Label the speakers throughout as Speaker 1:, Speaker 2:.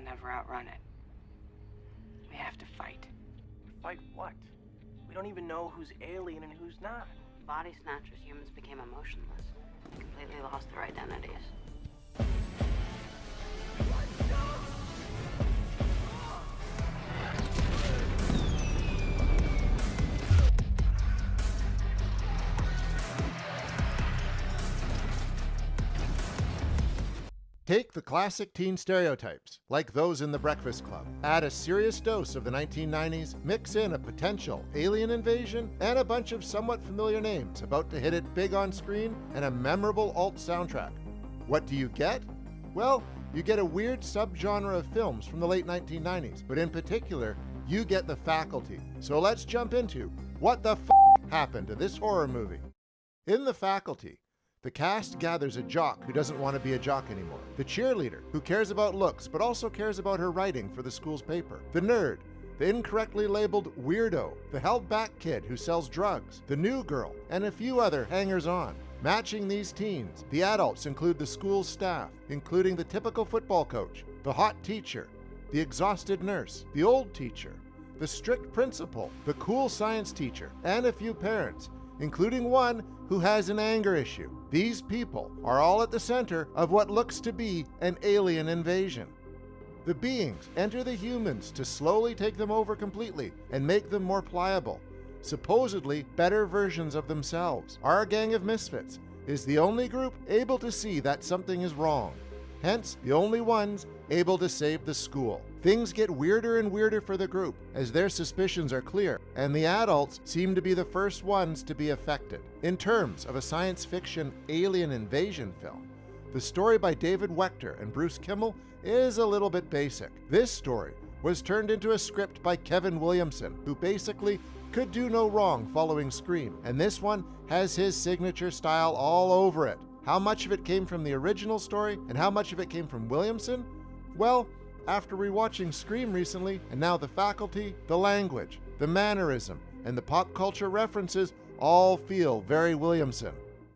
Speaker 1: never outrun it. We have to fight.
Speaker 2: Fight what? We don't even know who's alien and who's not.
Speaker 1: Body snatchers, humans became emotionless. They completely lost their identities.
Speaker 3: Take the classic teen stereotypes, like those in The Breakfast Club. Add a serious dose of the 1990s, mix in a potential alien invasion, and a bunch of somewhat familiar names about to hit it big on screen, and a memorable alt soundtrack. What do you get? Well, you get a weird subgenre of films from the late 1990s, but in particular, you get The Faculty. So let's jump into what the happened to this horror movie. In The Faculty, the cast gathers a jock who doesn't want to be a jock anymore, the cheerleader who cares about looks but also cares about her writing for the school's paper, the nerd, the incorrectly labeled weirdo, the held-back kid who sells drugs, the new girl, and a few other hangers-on. Matching these teens, the adults include the school's staff, including the typical football coach, the hot teacher, the exhausted nurse, the old teacher, the strict principal, the cool science teacher, and a few parents, including one who has an anger issue. These people are all at the center of what looks to be an alien invasion. The beings enter the humans to slowly take them over completely and make them more pliable, supposedly better versions of themselves. Our gang of misfits is the only group able to see that something is wrong, hence the only ones able to save the school. Things get weirder and weirder for the group as their suspicions are clear, and the adults seem to be the first ones to be affected. In terms of a science fiction alien invasion film, the story by David Wechter and Bruce Kimmel is a little bit basic. This story was turned into a script by Kevin Williamson, who basically could do no wrong following Scream, and this one has his signature style all over it. How much of it came from the original story and how much of it came from Williamson? Well, after rewatching Scream recently, and now The Faculty, the language, the mannerism, and the pop culture references all feel very Williamson.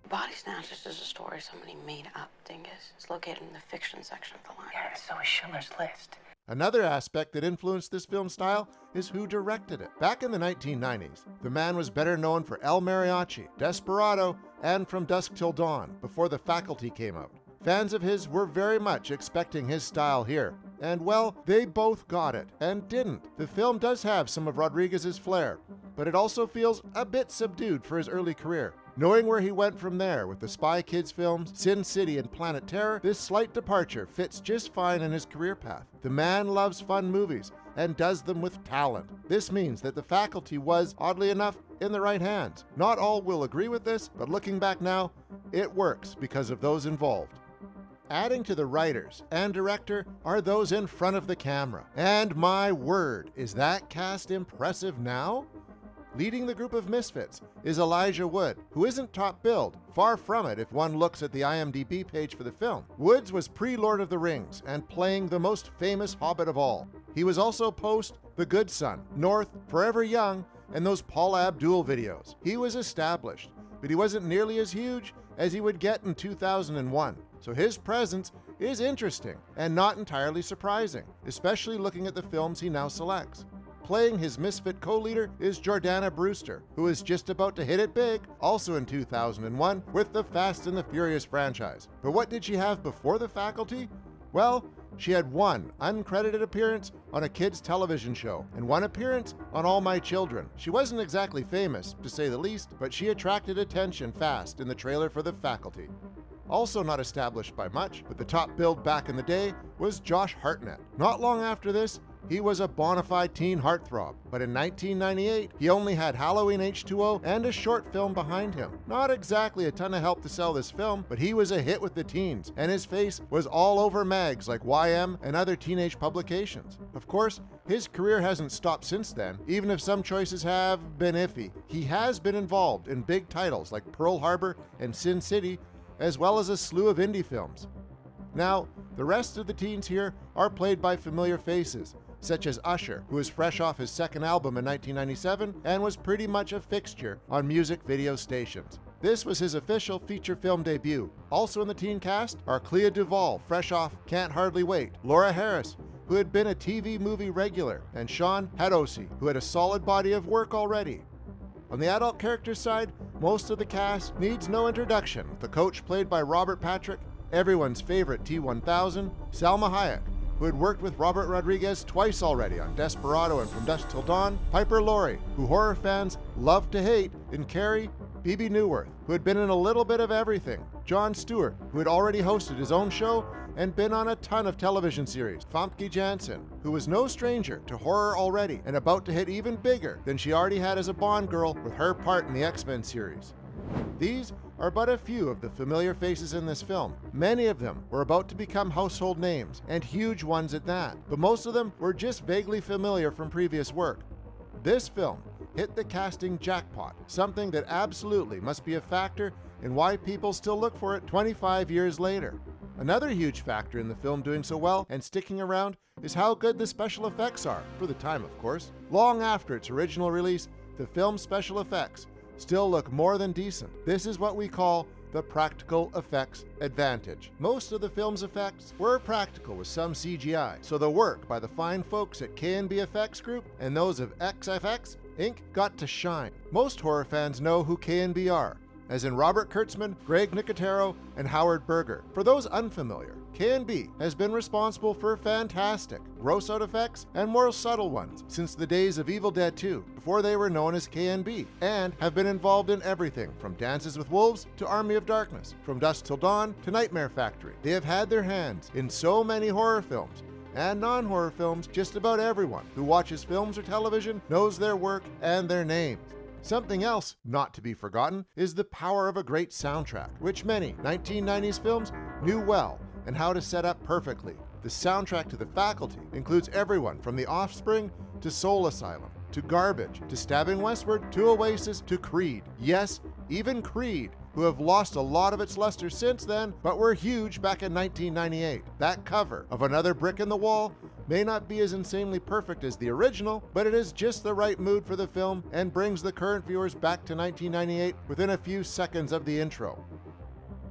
Speaker 1: Body Snatchers is a story somebody made up, dingus. It's located in the fiction section of the line.
Speaker 2: Yeah, so is Schindler's List.
Speaker 3: Another aspect that influenced this film style is who directed it. Back in the 1990s, the man was better known for El Mariachi, Desperado, and From Dusk Till Dawn, before The Faculty came out. Fans of his were very much expecting his style here, and well, they both got it, and didn't. The film does have some of Rodriguez's flair, but it also feels a bit subdued for his early career. Knowing where he went from there with the Spy Kids films, Sin City, and Planet Terror, this slight departure fits just fine in his career path. The man loves fun movies and does them with talent. This means that The Faculty was, oddly enough, in the right hands. Not all will agree with this, but looking back now, it works because of those involved. Adding to the writers and director are those in front of the camera. And my word, is that cast impressive now? Leading the group of misfits is Elijah Wood, who isn't top billed, far from it if one looks at the IMDb page for the film. Woods was pre-Lord of the Rings and playing the most famous hobbit of all. He was also post The Good Son, North, Forever Young, and those Paul Abdul videos. He was established, but he wasn't nearly as huge as he would get in 2001. So his presence is interesting and not entirely surprising, especially looking at the films he now selects. Playing his misfit co-leader is Jordana Brewster, who is just about to hit it big, also in 2001, with the Fast and the Furious franchise. But what did she have before The Faculty? Well, she had one uncredited appearance on a kids' television show and one appearance on All My Children. She wasn't exactly famous, to say the least, but she attracted attention fast in the trailer for The Faculty. Also not established by much, but the top billed back in the day was Josh Hartnett. Not long after this, he was a bona fide teen heartthrob, but in 1998, he only had Halloween H2O and a short film behind him. Not exactly a ton of help to sell this film, but he was a hit with the teens, and his face was all over mags like YM and other teenage publications. Of course, his career hasn't stopped since then, even if some choices have been iffy. He has been involved in big titles like Pearl Harbor and Sin City, as well as a slew of indie films. Now, the rest of the teens here are played by familiar faces, such as Usher, who is fresh off his second album in 1997 and was pretty much a fixture on music video stations. This was his official feature film debut. Also in the teen cast are Clea Duvall, fresh off Can't Hardly Wait, Laura Harris, who had been a TV movie regular, and Sean Hadosi, who had a solid body of work already. On the adult character side, most of the cast needs no introduction, with the coach played by Robert Patrick, everyone's favorite T-1000, Salma Hayek, who had worked with Robert Rodriguez twice already on Desperado and From Dusk Till Dawn, Piper Laurie, who horror fans love to hate in Carrie, Bebe Neuwirth, who had been in a little bit of everything, Jon Stewart, who had already hosted his own show and been on a ton of television series, Famke Janssen, who was no stranger to horror already and about to hit even bigger than she already had as a Bond girl with her part in the X-Men series. These are but a few of the familiar faces in this film. Many of them were about to become household names, and huge ones at that, but most of them were just vaguely familiar from previous work. This film hit the casting jackpot, something that absolutely must be a factor in why people still look for it 25 years later. Another huge factor in the film doing so well and sticking around is how good the special effects are, for the time of course. Long after its original release, the film's special effects still look more than decent. This is what we call the practical effects advantage. Most of the film's effects were practical with some CGI, so the work by the fine folks at K&B Effects Group and those of XFX Inc. got to shine. Most horror fans know who K&B are, as in Robert Kurtzman, Greg Nicotero, and Howard Berger. For those unfamiliar, K&B has been responsible for fantastic gross-out effects and more subtle ones since the days of Evil Dead 2, before they were known as K&B, and have been involved in everything from Dances with Wolves to Army of Darkness, From Dusk Till Dawn to Nightmare Factory. They have had their hands in so many horror films and non-horror films. Just about everyone who watches films or television knows their work and their names. Something else not to be forgotten is the power of a great soundtrack, which many 1990s films knew well and how to set up perfectly. The soundtrack to The Faculty includes everyone from The Offspring to Soul Asylum, to Garbage, to Stabbing Westward, to Oasis, to Creed. Yes, even Creed, who have lost a lot of its luster since then, but were huge back in 1998. That cover of Another Brick in the Wall may not be as insanely perfect as the original, but it is just the right mood for the film and brings the current viewers back to 1998 within a few seconds of the intro.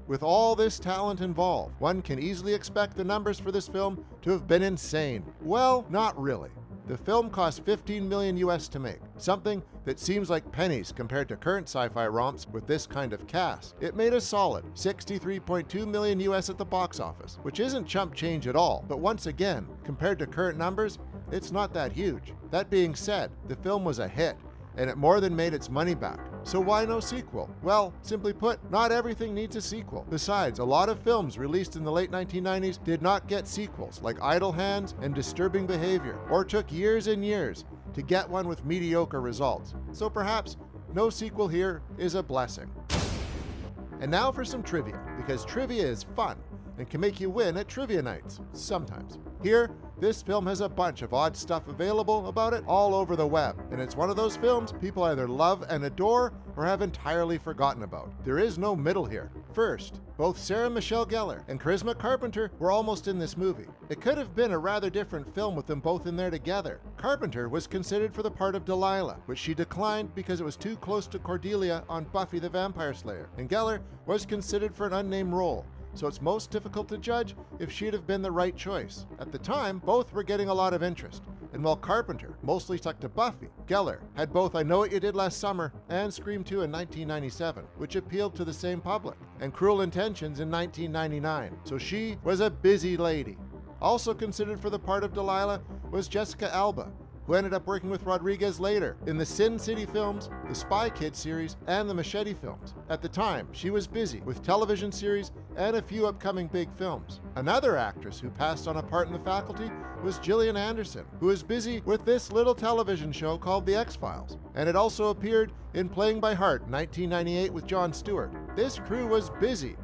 Speaker 3: With all this talent involved, one can easily expect the numbers for this film to have been insane. Well, not really. The film cost $15 million US to make, something that seems like pennies compared to current sci-fi romps with this kind of cast. It made a solid $63.2 million US at the box office, which isn't chump change at all, but once again, compared to current numbers, it's not that huge. That being said, the film was a hit, and it more than made its money back. So why no sequel? Well, simply put, not everything needs a sequel. Besides, a lot of films released in the late 1990s did not get sequels, like Idle Hands and Disturbing Behavior, or took years and years to get one with mediocre results. So perhaps no sequel here is a blessing. And now for some trivia, because trivia is fun and can make you win at trivia nights, sometimes. Here, this film has a bunch of odd stuff available about it all over the web, and it's one of those films people either love and adore or have entirely forgotten about. There is no middle here. First, both Sarah Michelle Gellar and Charisma Carpenter were almost in this movie. It could have been a rather different film with them both in there together. Carpenter was considered for the part of Delilah, which she declined because it was too close to Cordelia on Buffy the Vampire Slayer, and Gellar was considered for an unnamed role, so it's most difficult to judge if she'd have been the right choice. At the time, both were getting a lot of interest, and while Carpenter mostly stuck to Buffy, Gellar had both I Know What You Did Last Summer and Scream 2 in 1997, which appealed to the same public, and Cruel Intentions in 1999, so she was a busy lady. Also considered for the part of Delilah was Jessica Alba, who ended up working with Rodriguez later in the Sin City films, the Spy Kids series, and the Machete films. At the time, she was busy with television series and a few upcoming big films. Another actress who passed on a part in The Faculty was Gillian Anderson, who is busy with this little television show called The X-Files, and had also appeared in Playing by Heart in 1998 with Jon Stewart. This crew was busy,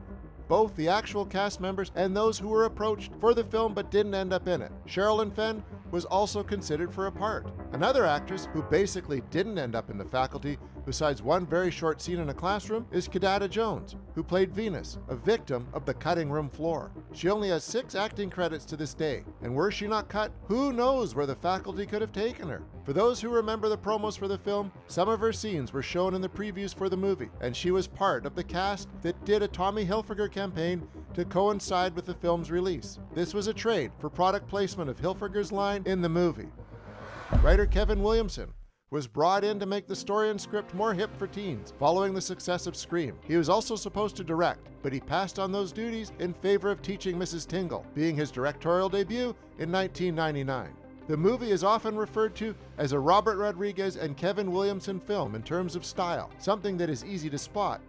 Speaker 3: both the actual cast members and those who were approached for the film but didn't end up in it. Sherilyn Fenn was also considered for a part. Another actress who basically didn't end up in The Faculty, besides one very short scene in a classroom, is Kidada Jones, who played Venus, a victim of the cutting room floor. She only has 6 acting credits to this day, and were she not cut, who knows where The Faculty could have taken her. For those who remember the promos for the film, some of her scenes were shown in the previews for the movie, and she was part of the cast that did a Tommy Hilfiger campaign to coincide with the film's release. This was a trade for product placement of Hilfiger's line in the movie. Writer Kevin Williamson was brought in to make the story and script more hip for teens, following the success of Scream. He was also supposed to direct, but he passed on those duties in favor of teaching Mrs. Tingle, being his directorial debut in 1999. The movie is often referred to as a Robert Rodriguez and Kevin Williamson film in terms of style, something that is easy to spot.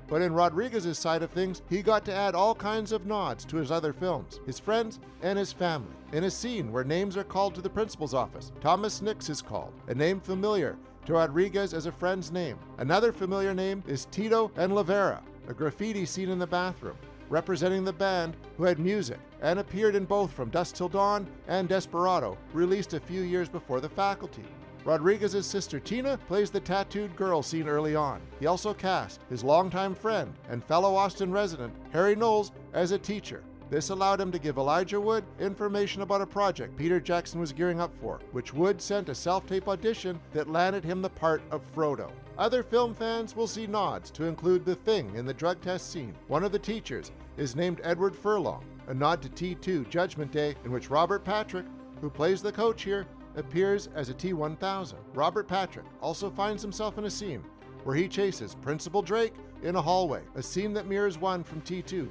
Speaker 3: But in Rodriguez's side of things, he got to add all kinds of nods to his other films, his friends, and his family. In a scene where names are called to the principal's office, Thomas Nix is called, a name familiar to Rodriguez as a friend's name. Another familiar name is Tito and Lavera, a graffiti seen in the bathroom, representing the band who had music and appeared in both From Dusk Till Dawn and Desperado, released a few years before The Faculty. Rodriguez's sister Tina plays the tattooed girl seen early on. He also cast his longtime friend and fellow Austin resident, Harry Knowles, as a teacher. This allowed him to give Elijah Wood information about a project Peter Jackson was gearing up for, which Wood sent a self-tape audition that landed him the part of Frodo. Other film fans will see nods to include the Thing in the drug test scene. One of the teachers is named Edward Furlong, a nod to T2 Judgment Day, in which Robert Patrick, who plays the coach here, appears as a T-1000. Robert Patrick also finds himself in a scene where he chases Principal Drake in a hallway, a scene that mirrors one from T2.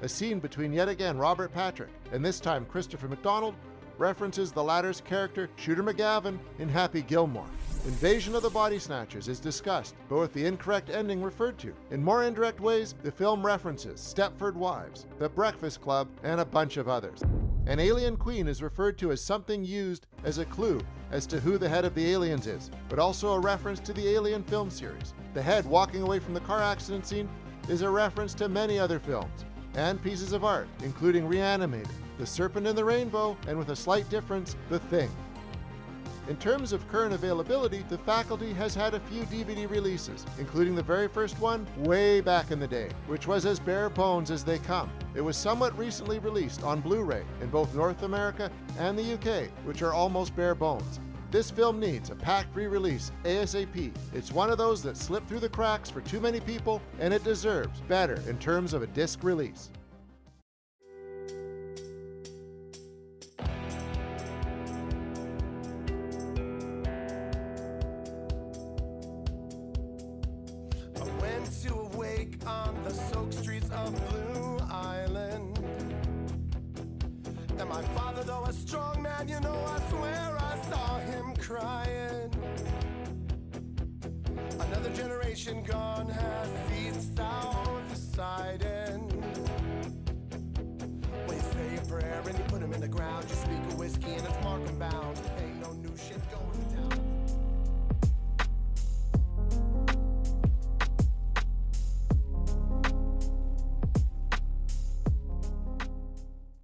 Speaker 3: A scene between yet again Robert Patrick, and this time Christopher McDonald, references the latter's character Shooter McGavin in Happy Gilmore. Invasion of the Body Snatchers is discussed, but with the incorrect ending referred to. In more indirect ways, the film references Stepford Wives, The Breakfast Club, and a bunch of others. An alien queen is referred to as something used as a clue as to who the head of the aliens is, but also a reference to the Alien film series. The head walking away from the car accident scene is a reference to many other films and pieces of art, including Reanimated, The Serpent and the Rainbow, and with a slight difference, The Thing. In terms of current availability, The Faculty has had a few DVD releases, including the very first one way back in the day, which was as bare bones as they come. It was somewhat recently released on Blu-ray in both North America and the UK, which are almost bare bones. This film needs a packed re-release ASAP. It's one of those that slipped through the cracks for too many people, and it deserves better in terms of a disc release.
Speaker 4: On the soaked streets of Blue Island. And my father, though a strong man, you know, I swear I saw him crying. Another generation gone has ceased subsiding. When you say a prayer and you put him in the ground, just